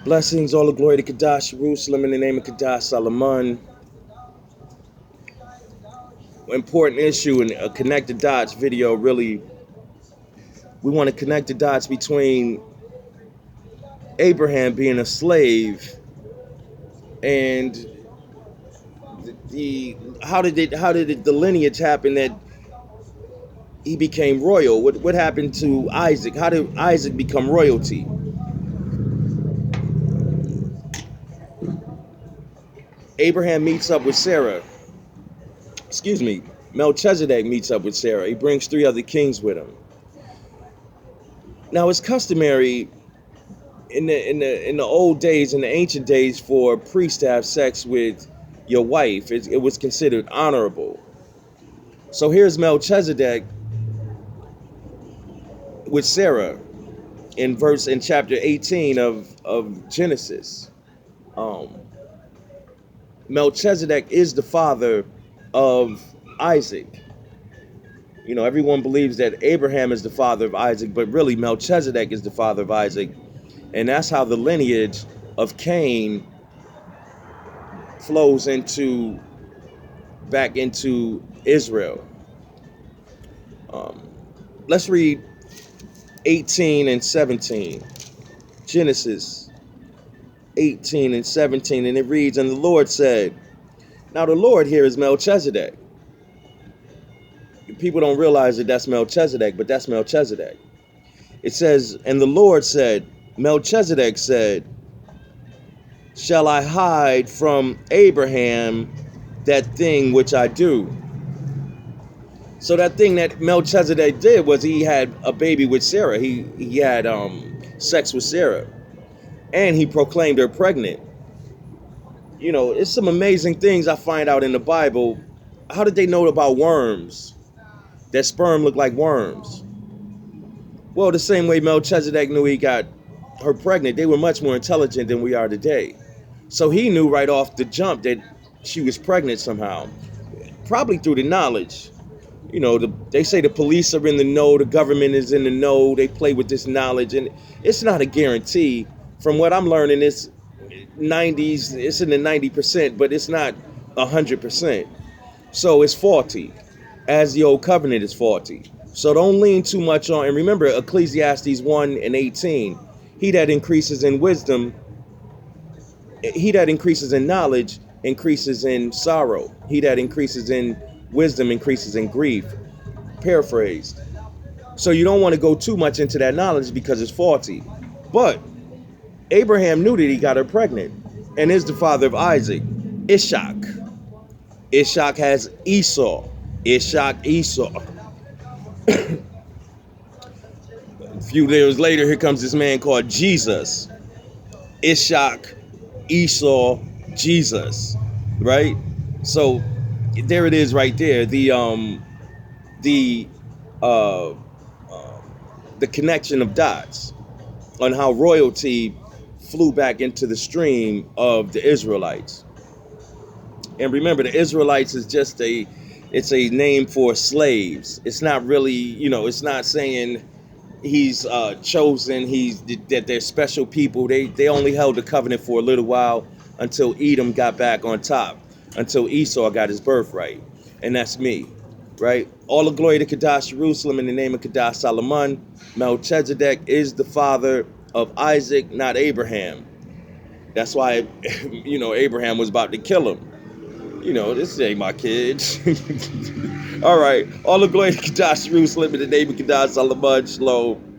Blessings, all the glory to Kadash, Jerusalem, in the name of Kadash, Solomon. Important issue in a connect the dots video, really. We want to connect the dots between Abraham being a slave and the how did the lineage happen that he became royal? What happened to Isaac? How did Isaac become royalty? Abraham meets up with Sarah. Excuse me. Melchizedek meets up with Sarah. He brings 3 other kings with him. Now it's customary in the old days, in the ancient days, for priests to have sex with your wife. It was considered honorable. So here's Melchizedek with Sarah in chapter 18 of Genesis. Um, Melchizedek is the father of Isaac. You know, everyone believes that Abraham is the father of Isaac, but really Melchizedek is the father of Isaac. And that's how the lineage of Cain flows back into Israel. Let's read 18 and 17. Genesis 18 and 17. And it reads, and the Lord said, now the Lord here is Melchizedek. People don't realize that that's Melchizedek, but that's Melchizedek. It says, and the Lord said, Melchizedek said, shall I hide from Abraham that thing which I do? So that thing that Melchizedek did was he had a baby with Sarah. He had sex with Sarah, and he proclaimed her pregnant. You know, it's some amazing things I find out in the Bible. How did they know about worms? That sperm looked like worms. Well, the same way Melchizedek knew he got her pregnant. They were much more intelligent than we are today. So he knew right off the jump that she was pregnant somehow, probably through the knowledge. You know, they say the police are in the know, the government is in the know, they play with this knowledge, and it's not a guarantee. From what I'm learning, it's in the 90%, but it's not 100%. So it's faulty, as the old covenant is faulty. So don't lean too much on, and remember Ecclesiastes 1 and 18, he that increases in wisdom, he that increases in knowledge, increases in sorrow. He that increases in wisdom increases in grief. Paraphrased. So you don't want to go too much into that knowledge because it's faulty. But Abraham knew that he got her pregnant and is the father of Isaac. Ishak. Ishak has Esau. Esau. A few years later, here comes this man called Jesus. Ishak, Esau, Jesus. Right? So there it is right there. The connection of dots on how royalty flew back into the stream of the Israelites. And remember, the Israelites is just it's a name for slaves. It's not really, it's not saying he's chosen, that they're special people. They only held the covenant for a little while until Edom got back on top, until Esau got his birthright. And that's me, right? All the glory to Kadash, Jerusalem, in the name of Kadash, Solomon. Melchizedek is the father of Isaac, not Abraham. That's why, Abraham was about to kill him. This ain't my kid. All right. All the glory to Kadash, Jerusalem, in the name of Kadash, Solomon. Shalom.